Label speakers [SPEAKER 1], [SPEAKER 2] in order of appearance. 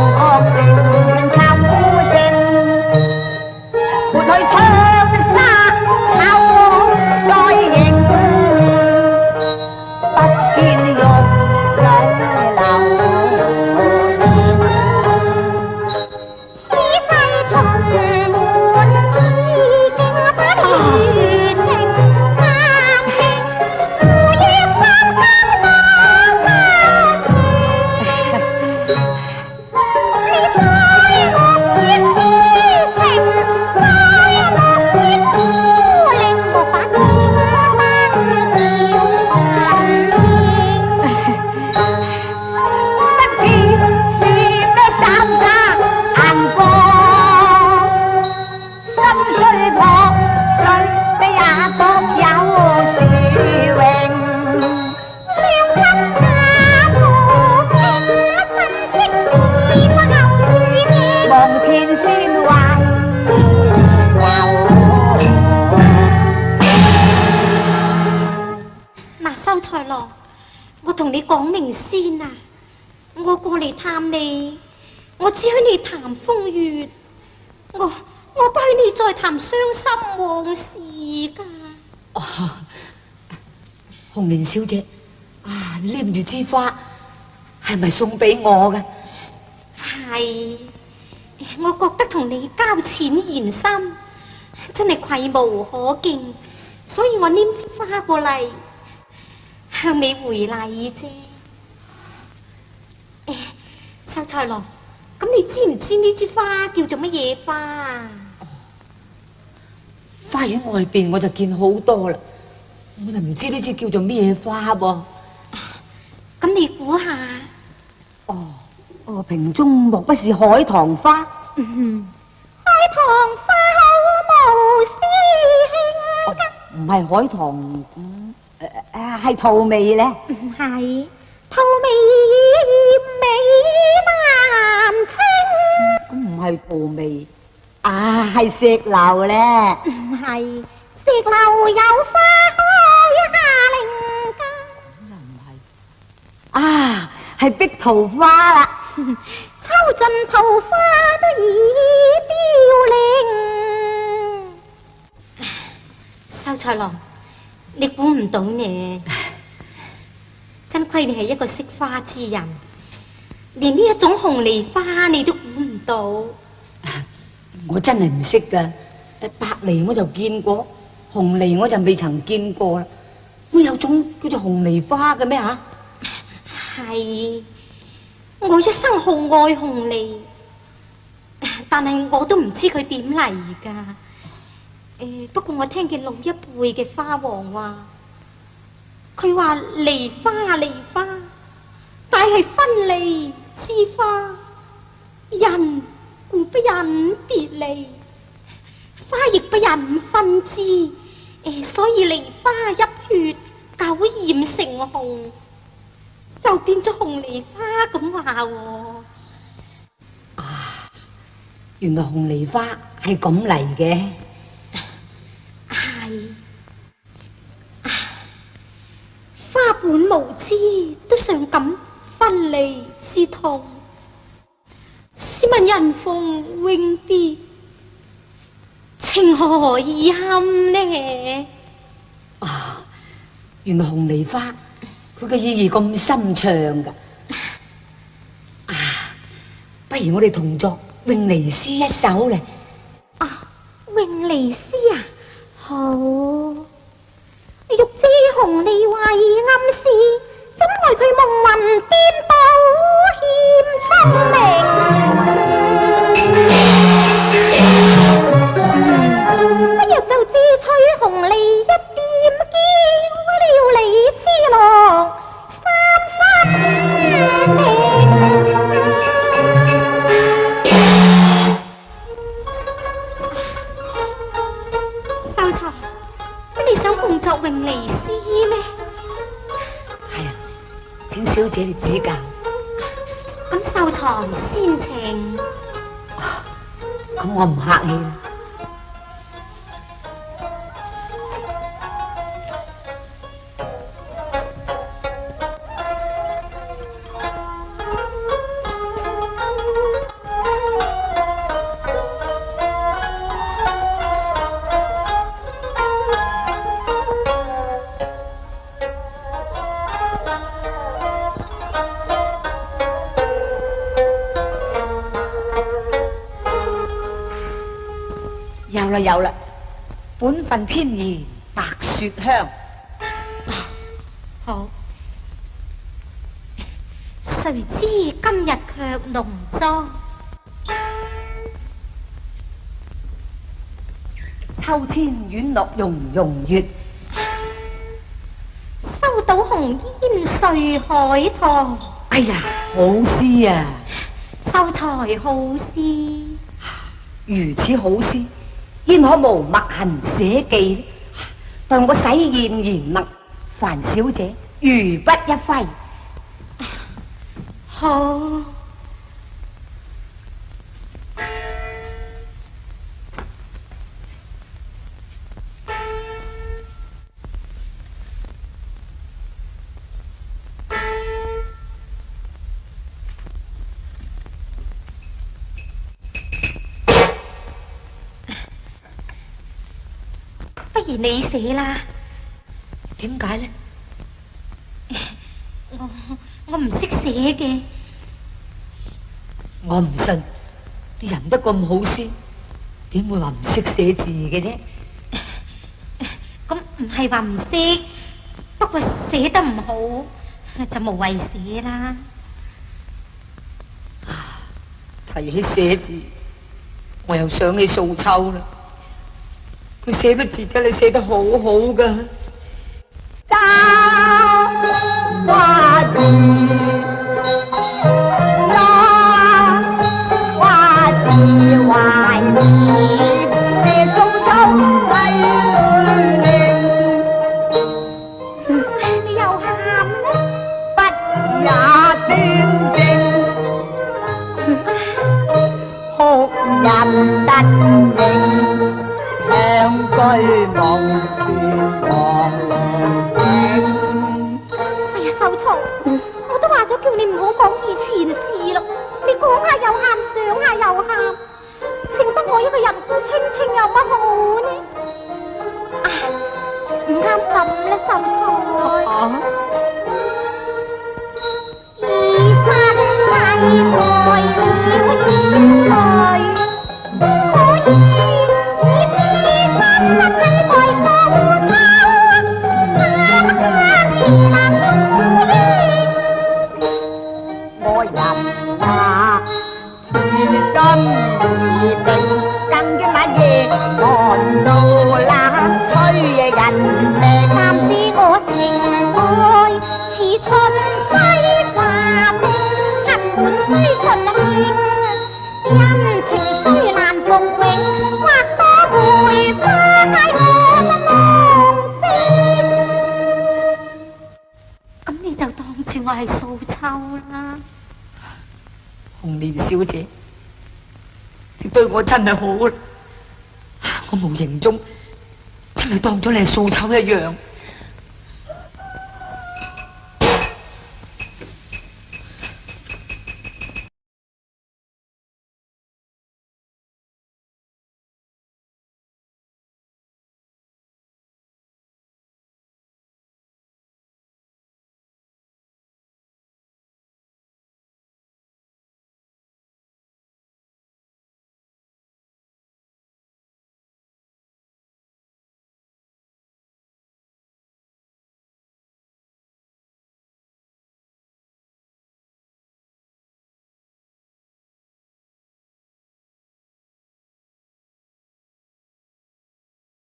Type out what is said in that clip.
[SPEAKER 1] 靜秋聲，撥去窗紗透再迎，不見玉女流連。此際重滿知經不如情，間輕付於三更多沙聲。你再莫說痴情，再莫說孤零，莫把青燈照人影。不知是咩三家眼光，心雖破碎的也各有殊榮。傷心他無情，珍惜你不夠注定，望天先為
[SPEAKER 2] 嗱，秀才郎，我同你講明先啊，我過嚟探你，我只許你談風月，我不許你再談傷心往事噶。
[SPEAKER 3] 紅蓮小姐，你拎住支花，係咪送俾我嘅？
[SPEAKER 2] 係，我覺得同你交淺言深，真係愧無可敬，所以我拈支花過嚟向你回禮啫。秀才郎，咁你知唔知呢支花叫做乜嘢花啊？
[SPEAKER 3] 花園外邊我就見好多啦，我就唔知呢支叫做咩花噃。
[SPEAKER 2] 咁你估下？
[SPEAKER 1] 瓶中莫不是海棠花？
[SPEAKER 2] 海棠花好無師兄，
[SPEAKER 1] 唔係海棠，係荼蘼咧。
[SPEAKER 2] 唔係荼蘼美難清，
[SPEAKER 1] 咁唔係荼蘼，係石榴咧。
[SPEAKER 2] 唔係石榴有花開下菱根，
[SPEAKER 1] 係碧桃花啦。
[SPEAKER 2] 秋盡桃花都已凋零。秀才郎，你估唔到呢，真虧你係一個識花之人，連呢一種紅梨花你都估唔到。
[SPEAKER 3] 我真係唔識噶，白梨我就見過，紅梨我就未曾見過啦。會有種叫做紅梨花嘅咩吓？
[SPEAKER 2] 係，我一生好愛紅梨，但係我都唔知佢點嚟噶。不過我聽見老一輩嘅花王話，佢話梨花啊梨花，但係分離之花，人故不忍別離，花亦不忍分枝，所以梨花一血久染成紅，就變咗紅梨花咁話喎。
[SPEAKER 3] 原來紅梨花係咁嚟嘅。
[SPEAKER 2] 係，花本無知，都尚感分離之痛。試問人逢永別，情何以堪呢？
[SPEAKER 3] 原來紅梨花佢嘅意義咁深長噶。不如我哋同作詠梨詩一首咧。
[SPEAKER 2] 詠梨詩啊，好。欲知紅梨為暗示，怎奈佢夢魂顛倒，欠聰明。不若就自取紅梨一點，叫了梨之郎三分明。秀才，你想共作詠梨詩咩？
[SPEAKER 3] 係啊，請小姐你指教。
[SPEAKER 2] 咁秀才先請。
[SPEAKER 3] 咁我唔客氣啦。有啦有啦，本分偏移白雪香。
[SPEAKER 2] 好，誰知今日卻濃妝。
[SPEAKER 3] 秋千軟落融融月，
[SPEAKER 2] 收到紅煙睡海棠。
[SPEAKER 3] 哎呀，好詩啊！
[SPEAKER 2] 秀才好詩，
[SPEAKER 3] 如此好詩，焉可無墨痕寫記呢？待我洗硯研墨，樊小姐如筆一揮。
[SPEAKER 2] 好。不如你寫啦。
[SPEAKER 3] 點解呢？
[SPEAKER 2] 我唔識寫嘅。
[SPEAKER 3] 我唔信，啲人得咁好詩，點會話唔識寫字嘅啫？
[SPEAKER 2] 咁唔係話唔識，不過寫得唔好就無謂寫啦。
[SPEAKER 3] 提起寫字，我又想起素秋啦。佢寫得字真係寫得好好噶。
[SPEAKER 1] 朝花字，朝花字懷念，寫素秋睇女玲。
[SPEAKER 2] 你又喊啦？
[SPEAKER 1] 不也端正，哭入失聲。兩句夢斷黃粱聲。
[SPEAKER 2] 哎呀，秀才，我都話咗叫你唔好講以前事咯，你講下又喊，想下又喊，剩得我一個人孤清清有乜好呢？唉，唔啱咁啦，秀才。衣衫低蓋了眼淚，可以。
[SPEAKER 1] 我人啊，痴心已定，更兼那夜寒露冷吹人命。
[SPEAKER 2] 暫知我情愛似春暉化冰，根本須盡興，恩情雖難復永，或多梅花開可忘情。咁你就當住我係素秋啦。
[SPEAKER 3] 紅蓮小姐，你對我真係好啦，我無形中真係當咗你係素秋一樣。